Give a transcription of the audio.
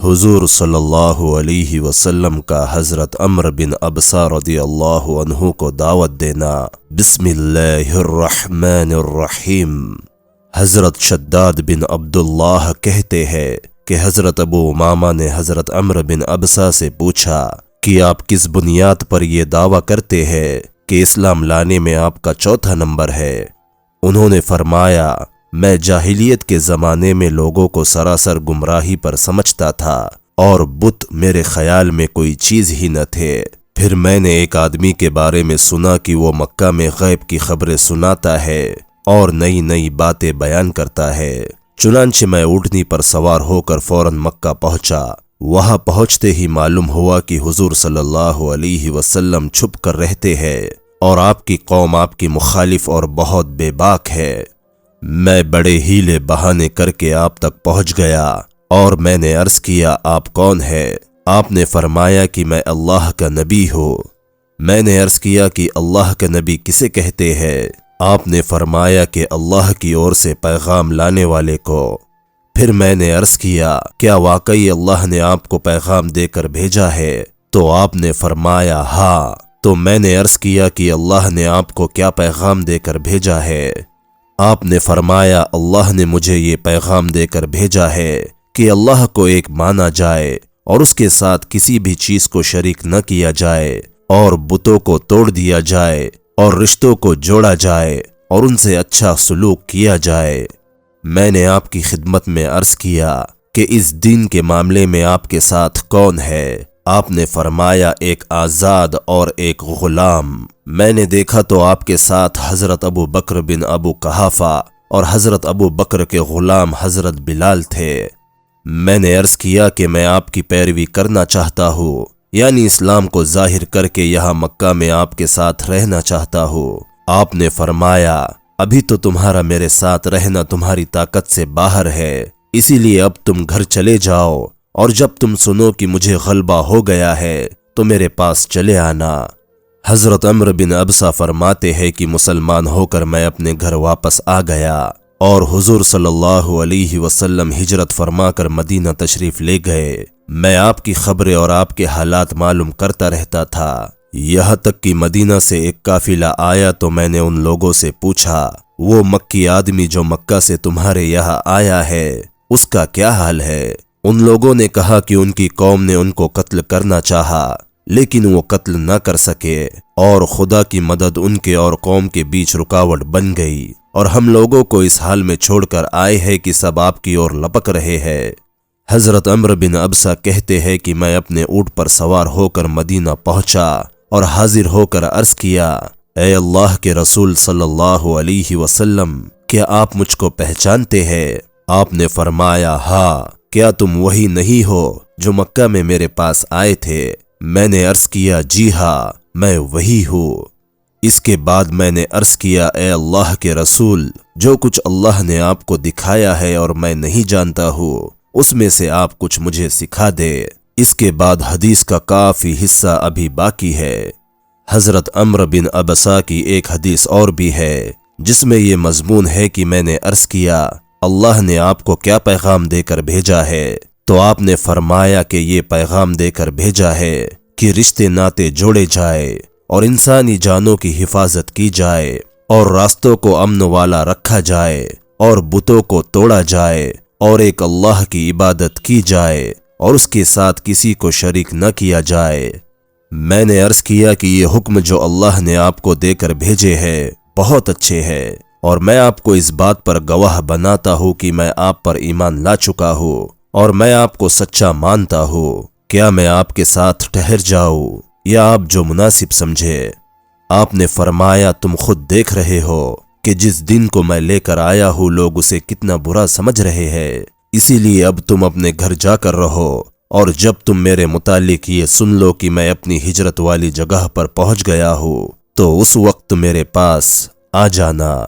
حضور صلی اللہ علیہ وسلم کا حضرت عمرو بن ابسہ رضی اللہ عنہ کو دعوت دینا۔ بسم اللہ الرحمن الرحیم۔ حضرت شداد بن عبداللہ کہتے ہیں کہ حضرت ابو امامہ نے حضرت عمرو بن ابسہ سے پوچھا کہ آپ کس بنیاد پر یہ دعویٰ کرتے ہیں کہ اسلام لانے میں آپ کا چوتھا نمبر ہے؟ انہوں نے فرمایا، میں جاہلیت کے زمانے میں لوگوں کو سراسر گمراہی پر سمجھتا تھا اور بت میرے خیال میں کوئی چیز ہی نہ تھے۔ پھر میں نے ایک آدمی کے بارے میں سنا کہ وہ مکہ میں غیب کی خبریں سناتا ہے اور نئی نئی باتیں بیان کرتا ہے۔ چنانچہ میں اونٹنی پر سوار ہو کر فوراً مکہ پہنچا۔ وہاں پہنچتے ہی معلوم ہوا کہ حضور صلی اللہ علیہ وسلم چھپ کر رہتے ہیں اور آپ کی قوم آپ کی مخالف اور بہت بے باک ہے۔ میں بڑے ہیلے بہانے کر کے آپ تک پہنچ گیا اور میں نے عرض کیا، آپ کون ہے؟ آپ نے فرمایا کہ میں اللہ کا نبی ہوں۔ میں نے عرض کیا کہ اللہ کا نبی کسے کہتے ہیں؟ آپ نے فرمایا کہ اللہ کی اور سے پیغام لانے والے کو۔ پھر میں نے عرض کیا، کیا واقعی اللہ نے آپ کو پیغام دے کر بھیجا ہے؟ تو آپ نے فرمایا، ہاں۔ تو میں نے عرض کیا کہ اللہ نے آپ کو کیا پیغام دے کر بھیجا ہے؟ آپ نے فرمایا، اللہ نے مجھے یہ پیغام دے کر بھیجا ہے کہ اللہ کو ایک مانا جائے اور اس کے ساتھ کسی بھی چیز کو شریک نہ کیا جائے اور بتوں کو توڑ دیا جائے اور رشتوں کو جوڑا جائے اور ان سے اچھا سلوک کیا جائے۔ میں نے آپ کی خدمت میں عرض کیا کہ اس دین کے معاملے میں آپ کے ساتھ کون ہے؟ آپ نے فرمایا، ایک آزاد اور ایک غلام۔ میں نے دیکھا تو آپ کے ساتھ حضرت ابو بکر بن ابو قحافہ اور حضرت ابو بکر کے غلام حضرت بلال تھے۔ میں نے عرض کیا کہ میں آپ کی پیروی کرنا چاہتا ہوں، یعنی اسلام کو ظاہر کر کے یہاں مکہ میں آپ کے ساتھ رہنا چاہتا ہوں۔ آپ نے فرمایا، ابھی تو تمہارا میرے ساتھ رہنا تمہاری طاقت سے باہر ہے، اسی لیے اب تم گھر چلے جاؤ اور جب تم سنو کہ مجھے غلبہ ہو گیا ہے تو میرے پاس چلے آنا۔ حضرت عمرو بن ابسہ فرماتے ہیں کہ مسلمان ہو کر میں اپنے گھر واپس آ گیا اور حضور صلی اللہ علیہ وسلم ہجرت فرما کر مدینہ تشریف لے گئے۔ میں آپ کی خبریں اور آپ کے حالات معلوم کرتا رہتا تھا، یہاں تک کہ مدینہ سے ایک قافلہ آیا تو میں نے ان لوگوں سے پوچھا، وہ مکی آدمی جو مکہ سے تمہارے یہاں آیا ہے اس کا کیا حال ہے؟ ان لوگوں نے کہا کہ ان کی قوم نے ان کو قتل کرنا چاہا لیکن وہ قتل نہ کر سکے اور خدا کی مدد ان کے اور قوم کے بیچ رکاوٹ بن گئی اور ہم لوگوں کو اس حال میں چھوڑ کر آئے ہیں کہ سب آپ کی اور لپک رہے ہیں۔ حضرت عمرو بن ابسہ کہتے ہیں کہ میں اپنے اونٹ پر سوار ہو کر مدینہ پہنچا اور حاضر ہو کر عرض کیا، اے اللہ کے رسول صلی اللہ علیہ وسلم، کیا آپ مجھ کو پہچانتے ہیں؟ آپ نے فرمایا، ہاں۔ کیا تم وہی نہیں ہو جو مکہ میں میرے پاس آئے تھے؟ میں نے عرض کیا، جی ہاں، میں وہی ہوں۔ اس کے بعد میں نے عرض کیا، اے اللہ کے رسول، جو کچھ اللہ نے آپ کو دکھایا ہے اور میں نہیں جانتا ہوں اس میں سے آپ کچھ مجھے سکھا دے۔ اس کے بعد حدیث کا کافی حصہ ابھی باقی ہے۔ حضرت عمرو بن ابسہ کی ایک حدیث اور بھی ہے جس میں یہ مضمون ہے کہ میں نے عرض کیا، اللہ نے آپ کو کیا پیغام دے کر بھیجا ہے؟ تو آپ نے فرمایا کہ یہ پیغام دے کر بھیجا ہے کہ رشتے ناتے جوڑے جائے اور انسانی جانوں کی حفاظت کی جائے اور راستوں کو امن والا رکھا جائے اور بتوں کو توڑا جائے اور ایک اللہ کی عبادت کی جائے اور اس کے ساتھ کسی کو شریک نہ کیا جائے۔ میں نے عرض کیا کہ یہ حکم جو اللہ نے آپ کو دے کر بھیجے ہیں بہت اچھے ہیں اور میں آپ کو اس بات پر گواہ بناتا ہوں کہ میں آپ پر ایمان لا چکا ہوں اور میں آپ کو سچا مانتا ہوں۔ کیا میں آپ کے ساتھ ٹھہر جاؤں یا آپ جو مناسب سمجھے؟ آپ نے فرمایا، تم خود دیکھ رہے ہو کہ جس دن کو میں لے کر آیا ہوں لوگ اسے کتنا برا سمجھ رہے ہیں، اسی لیے اب تم اپنے گھر جا کر رہو اور جب تم میرے متعلق یہ سن لو کہ میں اپنی ہجرت والی جگہ پر پہنچ گیا ہوں تو اس وقت میرے پاس آ جانا۔